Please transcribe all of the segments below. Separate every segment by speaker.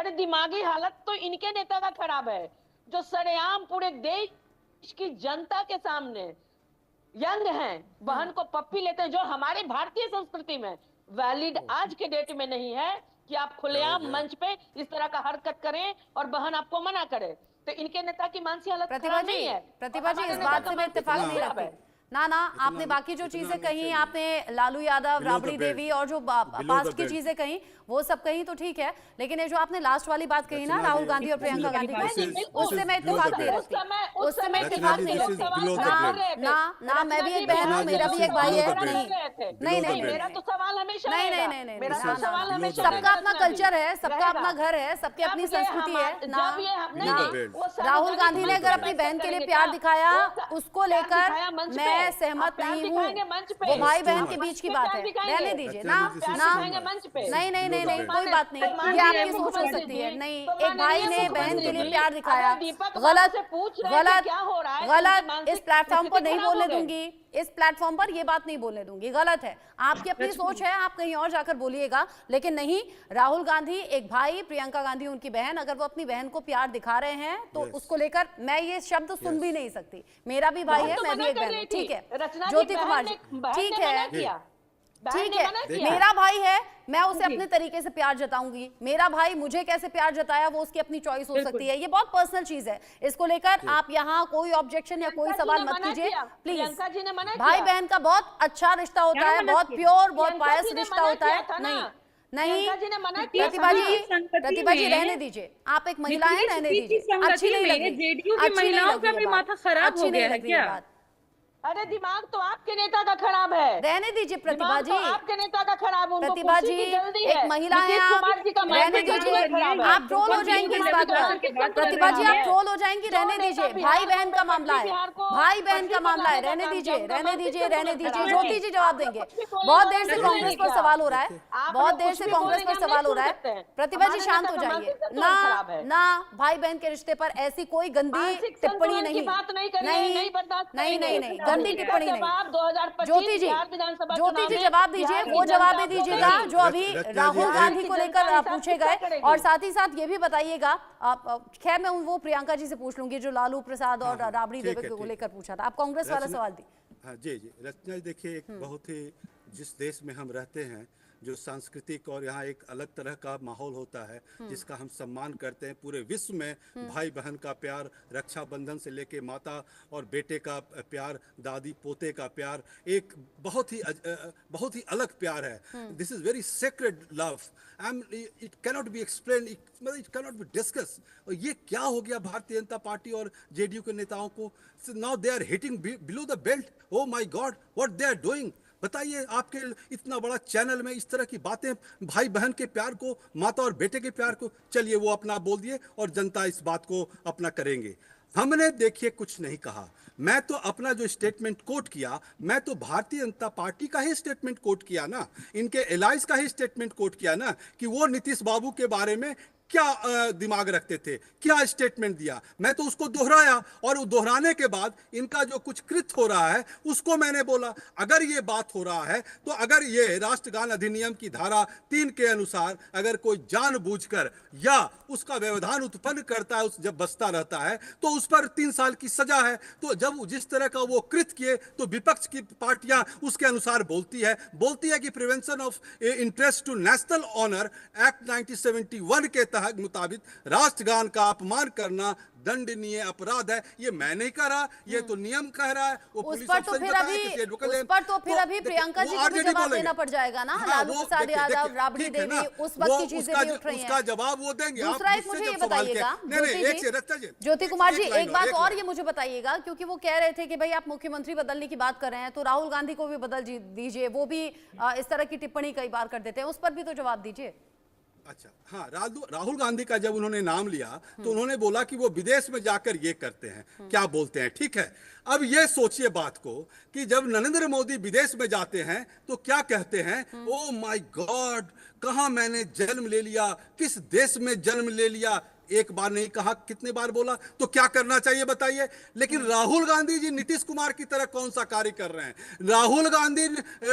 Speaker 1: अरे दिमागी हालत तो इनके नेता का खराब है, जो सरेआम पूरे देश की जनता के सामने यंग हैं, बहन को पप्पी लेते हैं, जो हमारे भारतीय संस्कृति में वैलिड आज के डेट में नहीं है कि आप खुलेआम मंच पे इस तरह का हरकत करें और बहन आपको मना करे। तो इनके नेता की मानसिक हालत खराब नहीं है।
Speaker 2: प्रतिभा जी, इस बात से मैं इत्तेफाक नहीं रखती। ना आपने बाकी जो चीजें कही, आपने लालू यादव, राबड़ी देवी और जो पास्ट की चीजें कही वो सब कही तो ठीक है, लेकिन ये जो आपने लास्ट वाली बात कही ना राहुल गांधी और प्रियंका गांधी की, उससे मैं इत्तेफाक नहीं रखती, उससे मैं इत्तेफाक नहीं रखती। ना मैं भी एक बहन हूँ, मेरा भी एक भाई है। नहीं,
Speaker 1: मेरा तो सवाल हमेशा
Speaker 2: नहीं, सबका अपना कल्चर है, सबका अपना घर है, सबकी अपनी संस्कृति है ना। राहुल गांधी ने अगर अपनी बहन के लिए प्यार दिखाया, उसको लेकर मैं सहमत नहीं हूँ। वो भाई बहन के बीच की बात है, रहने दीजिए ना। नहीं, कोई बात नहीं, ये आपकी सोच हो सकती है। नहीं, एक भाई ने बहन के लिए प्यार दिखाया, गलत, इस प्लेटफॉर्म पर नहीं बोलने दूंगी, इस प्लेटफॉर्म पर ये बात नहीं बोलने दूंगी, गलत है। आपकी अपनी सोच है, आप कहीं और जाकर बोलिएगा, लेकिन नहीं, राहुल गांधी एक भाई, प्रियंका गांधी उनकी बहन, अगर वो अपनी बहन को प्यार दिखा रहे हैं तो उसको लेकर मैं ये शब्द सुन भी नहीं सकती। मेरा भी भाई है, मैं भी एक बहन हूं, ठीक है। ज्योति कुमार जी, ठीक है, मेरा भाई है, मैं उसे अपने तरीके से प्यार जताऊंगी। मेरा भाई मुझे कैसे प्यार जताया वो उसकी अपनी चॉइस हो सकती है, ये बहुत पर्सनल चीज है। इसको लेकर आप यहाँ कोई ऑब्जेक्शन या कोई सवाल मत कीजिए प्लीज। भाई बहन का बहुत अच्छा रिश्ता होता है, बहुत प्योर, बहुत पायस रिश्ता होता है। नहीं प्रतिभा जी रहने दीजिए, आप एक महिला हैं, रहने दीजिए। अच्छी नहीं लगी बात।
Speaker 1: अरे दिमाग तो आपके नेता का खराब है,
Speaker 2: रहने दीजिए प्रतिभा जी।
Speaker 1: आपके नेता का खराब है,
Speaker 2: प्रतिभा जी एक महिला है, आप रहने दीजिए। आप ट्रोल हो जाएंगी इस बात पर, प्रतिभा जी आप ट्रोल हो जाएंगी, रहने दीजिए। भाई बहन का मामला है, भाई बहन का मामला है, रहने दीजिए। ज्योति जी जवाब देंगे। बहुत देर से कांग्रेस पर सवाल हो रहा है, बहुत देर से कांग्रेस पर सवाल हो रहा है। प्रतिभा जी शांत हो जाइए ना, भाई बहन के रिश्ते पर ऐसी कोई गंदी टिप्पणी नहीं, गंदी टिप्पणी नहीं। ज्योति जी जवाब दीजिए, वो जवाब भी दीजिएगा जो अभी राहुल गांधी को लेकर पूछे गए, और साथ ही साथ ये भी बताइएगा। खैर मैं वो प्रियंका जी से पूछ लूंगी जो लालू प्रसाद और राबड़ी देवी को लेकर पूछा था। आप कांग्रेस वाला सवाल दी।
Speaker 3: जी रचना, देखिए एक बहुत ही, जिस देश में हम रहते हैं, जो सांस्कृतिक और यहाँ एक अलग तरह का माहौल होता है जिसका हम सम्मान करते हैं। पूरे विश्व में भाई बहन का प्यार, रक्षाबंधन से लेके माता और बेटे का प्यार, दादी पोते का प्यार, एक बहुत ही अलग प्यार है। This is very sacred love and it cannot be explain, it cannot be discuss. और ये क्या हो गया भारतीय जनता पार्टी और जेडीयू के नेताओं को? Now they are hitting below the belt. Oh my god, what they are doing. बताइए, आपके इतना बड़ा चैनल में इस तरह की बातें, भाई बहन के प्यार को, माता और बेटे के प्यार को, चलिए वो अपना बोल दिए और जनता इस बात को अपना करेंगे। हमने देखिए कुछ नहीं कहा। मैं तो अपना जो स्टेटमेंट कोट किया, मैं तो भारतीय जनता पार्टी का ही स्टेटमेंट कोट किया ना, इनके एलाइज का ही स्टेटमेंट कोट किया ना, कि वो नीतीश बाबू के बारे में क्या दिमाग रखते थे, क्या स्टेटमेंट दिया। मैं तो उसको दोहराया, और दोहराने के बाद इनका जो कुछ कृत हो रहा है उसको मैंने बोला। अगर ये बात हो रहा है तो अगर ये राष्ट्रगान अधिनियम की धारा 3 के अनुसार अगर कोई जानबूझकर या उसका व्यवधान उत्पन्न करता है, जब बसता रहता है, तो उस पर 3 साल की सजा है। तो जब जिस तरह का वो कृत किए, तो विपक्ष की पार्टियां उसके अनुसार बोलती है कि prevention of interest to national honour act 1971 के मुताबिक राष्ट्रगान का अपमान करना दंडनीय अपराध है। ये मैं नहीं कह रहा, ये तो नियम कह रहा है। वो
Speaker 2: उस पर तो फिर अभी प्रियंका जी को जवाब देना पड़ जाएगा ना। लालू प्रसाद यादव, राबड़ी देवी, उस वक्त की चीजें भी उठ रही हैं,
Speaker 3: उसका जवाब वो देंगे।
Speaker 2: दूसरा एक मुझे ये बताइएगा ज्योति कुमार जी, एक बात और ये मुझे बताइएगा, क्योंकि वो कह रहे थे कि भाई आप मुख्यमंत्री बदलने की बात कर रहे हैं, तो राहुल गांधी को भी बदल दीजिए, वो भी इस तरह की टिप्पणी कई बार कर देते हैं, उस पर भी तो जवाब दीजिए।
Speaker 3: अच्छा, हाँ, राहुल गांधी का जब उन्होंने नाम लिया तो उन्होंने बोला कि वो विदेश में जाकर ये करते हैं, क्या बोलते हैं, ठीक है। अब ये सोचिए बात को कि जब नरेंद्र मोदी विदेश में जाते हैं तो क्या कहते हैं, ओ माय गॉड, कहां मैंने जन्म ले लिया, किस देश में जन्म ले लिया, एक बार नहीं कहा, कितने बार बोला, तो क्या करना चाहिए बताइए। लेकिन राहुल गांधी जी नीतीश कुमार की तरह कौन सा कार्य कर रहे हैं, राहुल गांधी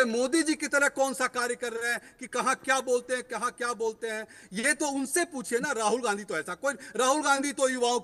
Speaker 3: मोदी जी की तरह कौन सा कार्य कर रहे हैं कि कहां क्या बोलते हैं, कहां क्या बोलते हैं, ये तो उनसे पूछिए ना। राहुल गांधी तो ऐसा कोई, राहुल गांधी तो युवाओं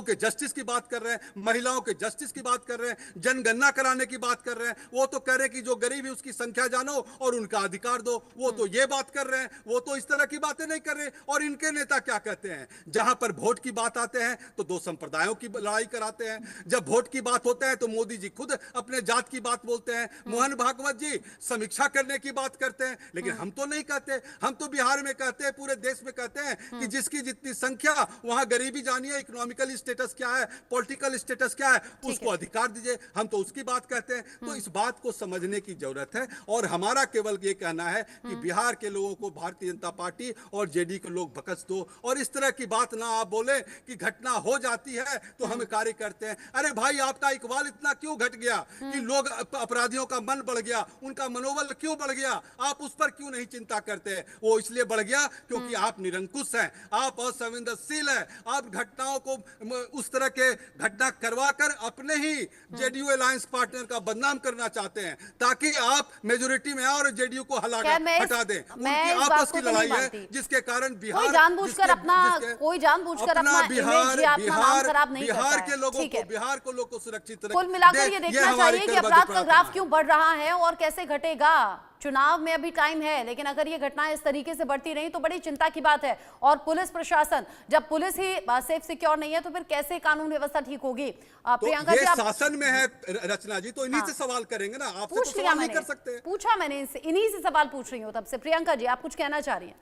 Speaker 3: के जस्टिस की बात कर रहे हैं, महिलाओं के जस्टिस की बात कर रहे हैं, जनगणना कराने की बात कर रहे हैं। वो तो कह रहे हैं कि जो गरीब है उसकी संख्या जानो और उनका अधिकार दो, वो तो ये बात कर रहे हैं, वो तो इस तरह की बातें नहीं कर रहे। और इनके नेता क्या कहते हैं, जहां पर वोट की बात आते हैं तो दो संप्रदायों की लड़ाई कराते हैं, जब वोट की बात होता है तो मोदी जी खुद अपने जात की बात बोलते हैं, मोहन भागवत जी समीक्षा करने की बात करते हैं। लेकिन हम तो नहीं कहते, हम तो बिहार में कहते हैं, पूरे देश में कहते हैं कि जिसकी जितनी संख्या वहां गरीबी जानिए, इकोनॉमिकल स्टेटस क्या है, पॉलिटिकल स्टेटस क्या है, उसको अधिकार दीजिए, हम तो उसकी बात कहते हैं। तो इस बात को समझने की जरूरत है। और हमारा केवल ये कहना है कि बिहार के लोगों को भारतीय जनता पार्टी और जेडीयू के लोग बकस दो, और इस तरह की बात ना आप बोले कि घटना हो जाती है तो हम कार्य करते हैं। अरे भाई, आपका इकबाल इतना क्यों घट गया कि लोग अपराधियों का मन बढ़ गया, उनका मनोबल क्यों बढ़ गया, आप उस पर क्यों नहीं चिंता करते? वो इसलिए बढ़ गया क्योंकि आप निरंकुश हैं, आप असंवेदनशील हैं, आप घटनाओं को उस तरह के घटना करवाकर अपने ही जेडीयू अलायंस पार्टनर का बदनाम करना चाहते हैं, ताकि आप मेजोरिटी में आओ और जेडीयू को हटा दें। उनकी आपस की लड़ाई है जिसके कारण बिहार
Speaker 2: जानबूझकर अपना
Speaker 3: बिहार के लोगों को सुरक्षित रखें।
Speaker 2: कुल मिलाकर ये देखना चाहिए कि अपराध का ग्राफ क्यों बढ़ रहा है और कैसे घटेगा। चुनाव में अभी टाइम है, लेकिन अगर ये घटनाएं इस तरीके से बढ़ती रही तो बड़ी चिंता की बात है। और पुलिस प्रशासन, जब पुलिस ही सेफ सिक्योर नहीं है तो फिर कैसे कानून व्यवस्था ठीक होगी? प्रियंका जी, आप
Speaker 3: शासन में है रचना जी, तो इन्हीं से सवाल करेंगे ना, आपसे तो सवाल नहीं कर सकते।
Speaker 2: पूछा मैंने, इन्हीं से सवाल पूछ रही हूँ तब से। प्रियंका जी, आप कुछ कहना चाह रही हैं?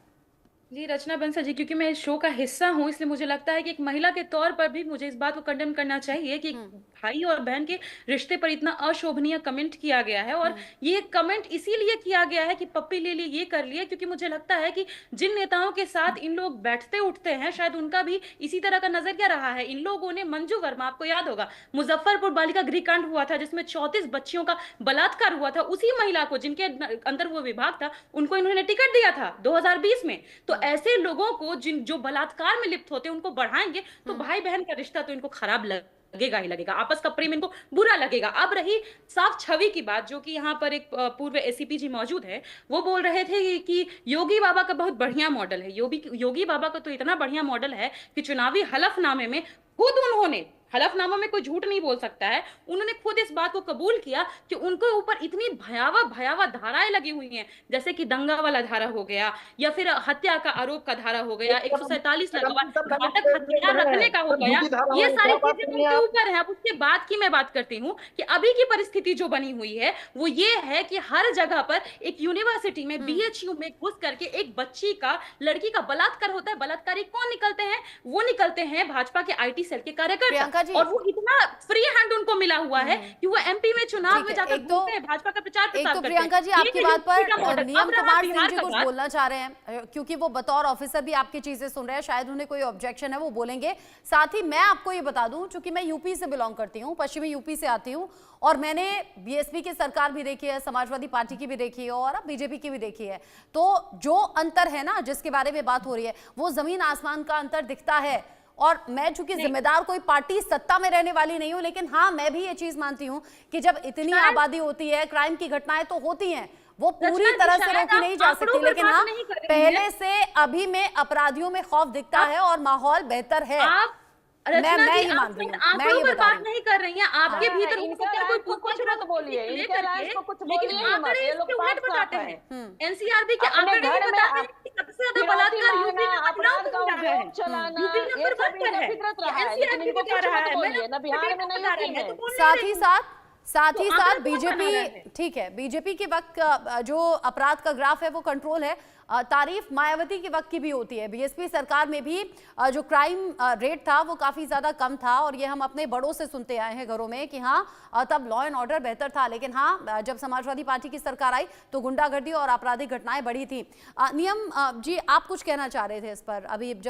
Speaker 4: जी, रचना बंसल जी, क्योंकि मैं इस शो का हिस्सा हूं, इसलिए मुझे लगता है कि एक महिला के तौर पर भी मुझे इस बात को कंडेम करना चाहिए कि भाई और बहन के रिश्ते पर इतना अशोभनीय कमेंट किया गया है। और ये कमेंट इसीलिए किया गया है कि पप्पी ले ली, ये कर लिया, क्योंकि मुझे लगता है कि जिन नेताओं के साथ इन लोग बैठते उठते हैं शायद उनका भी इसी तरह का नजरिया रहा है। इन लोगों ने मंजू वर्मा, आपको याद होगा मुजफ्फरपुर बालिका गृह कांड हुआ था जिसमें 34 बच्चियों का बलात्कार हुआ था, उसी महिला को जिनके अंदर वो विभाग था उनको इन्होंने टिकट दिया था 2020 में। तो ऐसे लोगों को जो बलात्कार में लिप्त होते हैं उनको बढ़ाएंगे तो भाई बहन का रिश्ता तो इनको खराब लगेगा ही लगेगा, आपस का प्रेम इनको बुरा लगेगा। अब रही साफ छवि की बात, जो कि यहाँ पर एक पूर्व एसीपी जी मौजूद है, वो बोल रहे थे कि योगी बाबा का बहुत बढ़िया मॉडल है। योगी बाबा का तो इतना बढ़िया मॉडल है कि चुनावी हलफनामे में खुद उन्होंने, हलफनामा में कोई झूठ नहीं बोल सकता है, उन्होंने खुद इस बात को कबूल किया कि उनके ऊपर इतनी भयावह धाराएं लगी हुई हैं, जैसे कि दंगा वाला धारा हो गया या फिर हत्या का आरोप का धारा हो गया, 147 लगा हुआ, घातक हथियार रखने का हो गया, ये सारी चीजें उनके ऊपर है। अब उसके बाद की मैं बात करती हूँ कि अभी की परिस्थिति जो बनी हुई है वो ये है कि हर जगह पर एक यूनिवर्सिटी में बीएचयू में घुस करके एक बच्ची का, लड़की का बलात्कार होता है। बलात्कारी कौन निकलते हैं? वो निकलते हैं भाजपा के आईटी सेल के कार्यकर्ता, और वो इतना फ्री हैंड उनको मिला हुआ है कि वो एमपी में चुनाव में जाकर घूमते हैं, भाजपा का प्रचार प्रसार करते हैं।
Speaker 2: प्रियंका जी, आपकी बात पर नियम कुमार सिंह जी कुछ बोलना चाह रहे हैं, क्योंकि वो बतौर ऑफिसर भी आपकी चीजें सुन रहे हैं, शायद उन्हें कोई ऑब्जेक्शन है वो बोलेंगे। साथ ही मैं आपको ये बता दूं, चूंकि मैं यूपी से बिलोंग करती हूँ, पश्चिमी यूपी से आती हूँ, और मैंने बीएसपी की सरकार भी देखी है, समाजवादी पार्टी की भी देखी है और अब बीजेपी की भी देखी है। तो जो अंतर है ना, जिसके बारे में बात हो रही है, वो जमीन आसमान का अंतर दिखता है। और मैं चूंकि जिम्मेदार कोई पार्टी सत्ता में रहने वाली नहीं हूं, लेकिन हाँ, मैं भी ये चीज मानती हूं कि जब इतनी आबादी होती है, क्राइम की घटनाएं तो होती हैं, वो पूरी तरह से रोकी नहीं जा सकती, लेकिन हाँ, पहले से अभी में अपराधियों में खौफ दिखता है और माहौल बेहतर है। मैं ही मान रही हूँ, मैं ये बता रही हूँ।
Speaker 4: नहीं कर रही हैं, आपके भीतर
Speaker 1: कुछ बोलिए, इनके अलायंस को कुछ बोलिए मत, ये लोग
Speaker 4: उलट बताते हैं। एनसीआरबी के आंकड़े बताते हैं कि सबसे ज्यादा बलात्कार यूपी में महिलाओं को हो रहा है, यूपी नंबर 1 पर है, एनसीआरबी को क्या रहा है,
Speaker 1: ना बिहार में ना यूपी में।
Speaker 2: साथ ही साथ बीजेपी, ठीक है, बीजेपी के वक्त जो अपराध का ग्राफ है वो कंट्रोल है। तारीफ मायावती के वक्त की भी होती है। बीएसपी सरकार में भी जो क्राइम रेट था वो काफी ज्यादा कम था, और ये हम अपने बड़ों से सुनते आए हैं घरों में कि हाँ तब लॉ एंड ऑर्डर बेहतर था। लेकिन हाँ, जब समाजवादी पार्टी की सरकार आई तो गुंडागर्दी और आपराधिक घटनाएं बढ़ी थी। नियम जी, आप कुछ कहना चाह रहे थे इस पर, अभी जब